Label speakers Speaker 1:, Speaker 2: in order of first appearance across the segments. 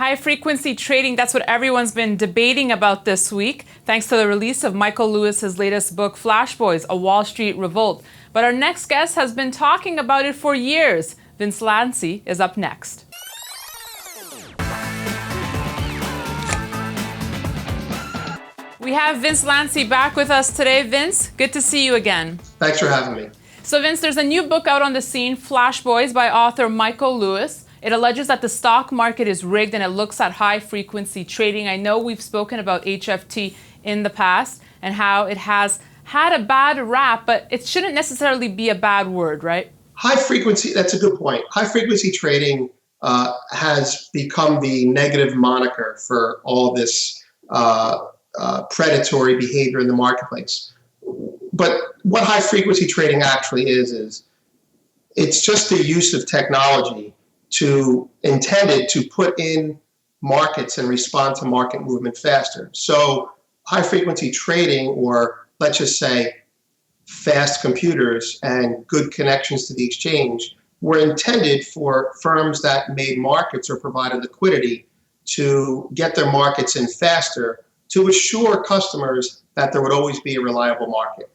Speaker 1: High frequency trading, that's what everyone's been debating about this week, thanks to the release of Michael Lewis's latest book, Flash Boys, A Wall Street Revolt. But our next guest has been talking about it for years. Vince Lanci is up next. We have Vince Lanci back with us today. Vince, good to see you again.
Speaker 2: Thanks for having me.
Speaker 1: So Vince, there's a new book out on the scene, Flash Boys, by author Michael Lewis. It alleges that the stock market is rigged and it looks at high-frequency trading. I know we've spoken about HFT in the past and how it has had a bad rap, but it shouldn't necessarily be a bad word, right?
Speaker 2: High frequency, that's a good point. High frequency trading has become the negative moniker for all this predatory behavior in the marketplace. But what high frequency trading actually is it's just the use of technology intended to put in markets and respond to market movement faster. So high frequency trading, or let's just say fast computers and good connections to the exchange, were intended for firms that made markets or provided liquidity to get their markets in faster, to assure customers that there would always be a reliable market.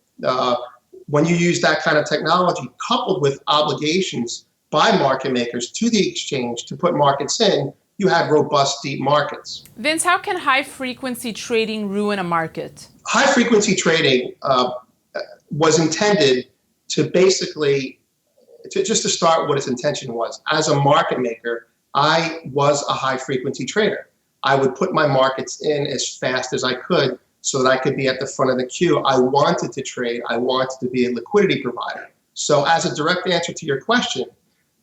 Speaker 2: When you use that kind of technology coupled with obligations by market makers to the exchange to put markets in, you have robust, deep markets.
Speaker 1: Vince, how can high-frequency trading ruin a market?
Speaker 2: High-frequency trading was intended to basically, just to start what its intention was. As a market maker, I was a high-frequency trader. I would put my markets in as fast as I could so that I could be at the front of the queue. I wanted to trade. I wanted to be a liquidity provider. So as a direct answer to your question,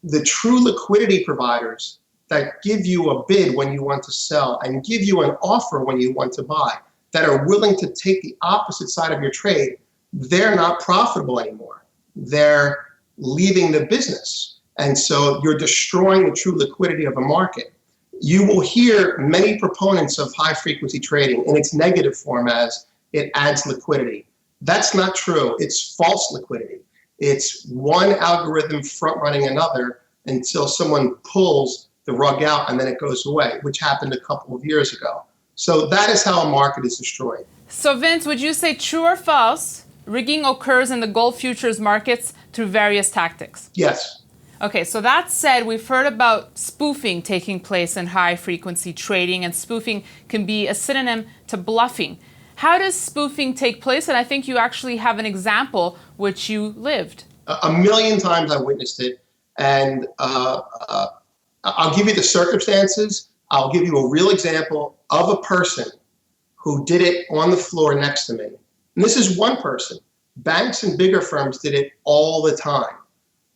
Speaker 2: the true liquidity providers that give you a bid when you want to sell and give you an offer when you want to buy, that are willing to take the opposite side of your trade, they're not profitable anymore. They're leaving the business. And so you're destroying the true liquidity of a market. You will hear many proponents of high frequency trading in its negative form as it adds liquidity. That's not true. It's false liquidity. It's one algorithm front running another until someone pulls the rug out and then it goes away, which happened a couple of years ago. So that is how a market is destroyed.
Speaker 1: So Vince, would you say true or false, rigging occurs in the gold futures markets through various tactics?
Speaker 2: Yes.
Speaker 1: Okay, so that said, we've heard about spoofing taking place in high-frequency trading, and spoofing can be a synonym to bluffing. How does spoofing take place? And I think you actually have an example which you lived.
Speaker 2: A million times I witnessed it, and I'll give you the circumstances. I'll give you a real example of a person who did it on the floor next to me. And this is one person. Banks and bigger firms did it all the time.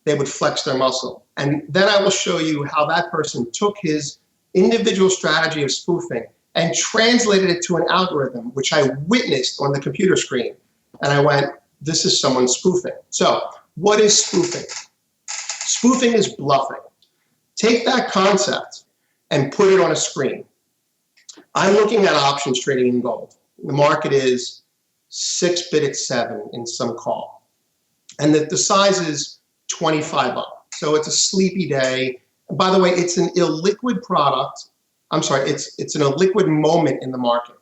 Speaker 2: They would flex their muscle. And then I will show you how that person took his individual strategy of spoofing and translated it to an algorithm, which I witnessed on the computer screen. And I went, this is someone spoofing. So what is spoofing? Spoofing is bluffing. Take that concept and put it on a screen. I'm looking at options trading in gold. The market is 6 bid at 7 in some call. And the size is 25 up. So it's a sleepy day. And by the way, it's an illiquid product. I'm sorry, it's an illiquid moment in the market.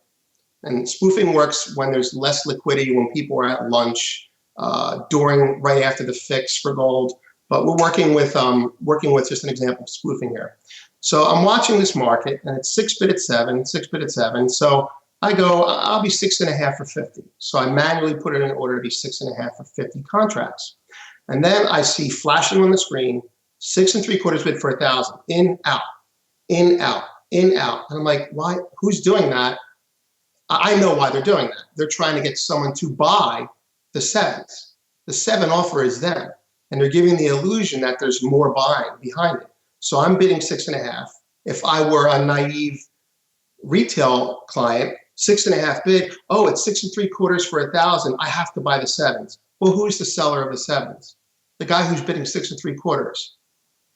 Speaker 2: And spoofing works when there's less liquidity, when people are at lunch, right after the fix for gold. But we're working with just an example of spoofing here. So I'm watching this market, and it's 6 bid at 7, 6 bid at 7. So I go, I'll be 6.5 for 50. So I manually put it in order to be 6.5 for 50 contracts. And then I see flashing on the screen, 6 3/4 bid for 1,000, in, out, in, out, in, out. And I'm like, why? Who's doing that? I know why they're doing that. They're trying to get someone to buy the 7s. The 7 offer is them. And they're giving the illusion that there's more buying behind it. So I'm bidding 6.5. If I were a naive retail client, 6.5 bid, oh, it's 6 3/4 for 1,000. I have to buy the 7s. Well, who's the seller of the 7s? The guy who's bidding 6 3/4.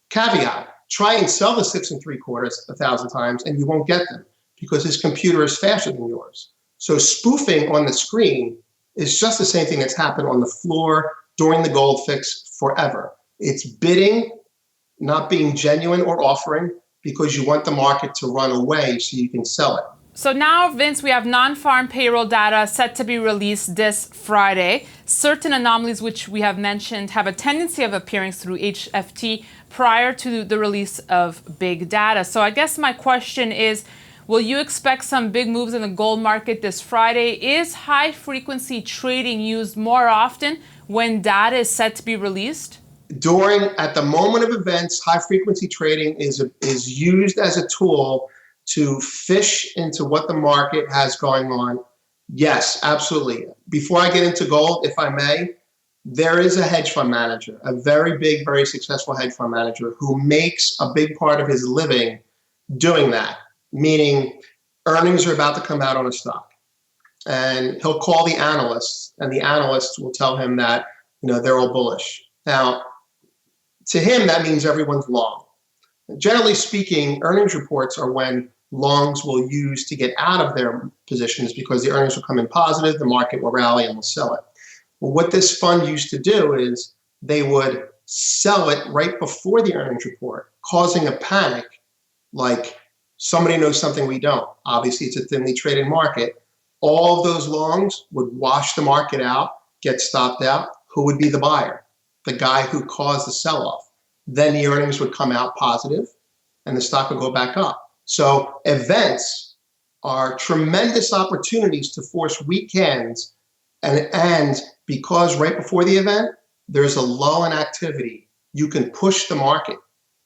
Speaker 2: Caveat, try and sell the 6 3/4 1,000 times and you won't get them because his computer is faster than yours. So spoofing on the screen is just the same thing that's happened on the floor during the gold fix forever. It's bidding, not being genuine or offering, because you want the market to run away so you can sell it.
Speaker 1: So now, Vince, we have non-farm payroll data set to be released this Friday. Certain anomalies, which we have mentioned, have a tendency of appearing through HFT prior to the release of big data. So I guess my question is, will you expect some big moves in the gold market this Friday? Is high-frequency trading used more often when data is set to be released?
Speaker 2: At the moment of events, high-frequency trading is used as a tool to fish into what the market has going on. Yes, absolutely. Before I get into gold, if I may, there is a hedge fund manager, a very big, very successful hedge fund manager who makes a big part of his living doing that, meaning earnings are about to come out on a stock. And he'll call the analysts, and the analysts will tell him that, they're all bullish. Now, to him, that means everyone's long. Generally speaking, earnings reports are when longs will use to get out of their positions because the earnings will come in positive, the market will rally and will sell it. Well, what this fund used to do is they would sell it right before the earnings report, causing a panic, like somebody knows something we don't. Obviously, it's a thinly traded market. All of those longs would wash the market out, get stopped out. Who would be the buyer? The guy who caused the sell-off. Then the earnings would come out positive and the stock would go back up. So events are tremendous opportunities to force weak hands. And because right before the event, there's a lull in activity, you can push the market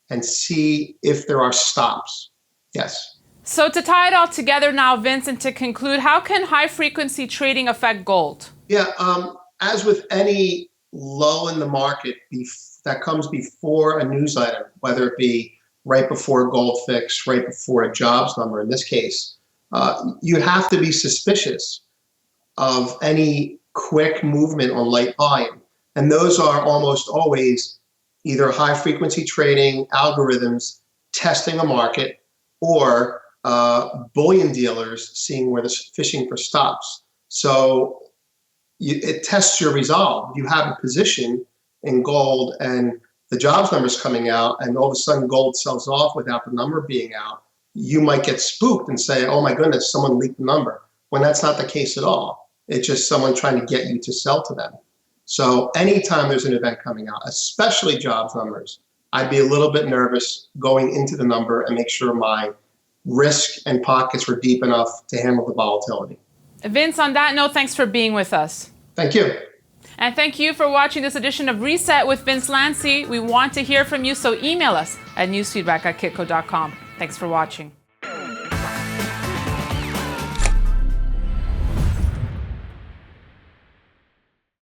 Speaker 2: and see if there are stops. Yes.
Speaker 1: So to tie it all together now, Vince, and to conclude, how can high-frequency trading affect gold?
Speaker 2: Yeah, as with any lull in the market that comes before a news item, whether it be right before a gold fix, right before a jobs number in this case, you have to be suspicious of any quick movement on light volume. And those are almost always either high-frequency trading algorithms testing a market or bullion dealers seeing where they're fishing for stops. So it tests your resolve. You have a position in gold and the jobs number's coming out and all of a sudden gold sells off without the number being out. You might get spooked and say, oh my goodness, someone leaked the number, when that's not the case at all. It's just someone trying to get you to sell to them. So anytime there's an event coming out, especially jobs numbers, I'd be a little bit nervous going into the number and make sure my risk and pockets were deep enough to handle the volatility.
Speaker 1: Vince, on that note, thanks for being with us.
Speaker 2: Thank you.
Speaker 1: And thank you for watching this edition of Reset with Vince Lanci. We want to hear from you, so email us at newsfeedback@kitco.com. Thanks for watching.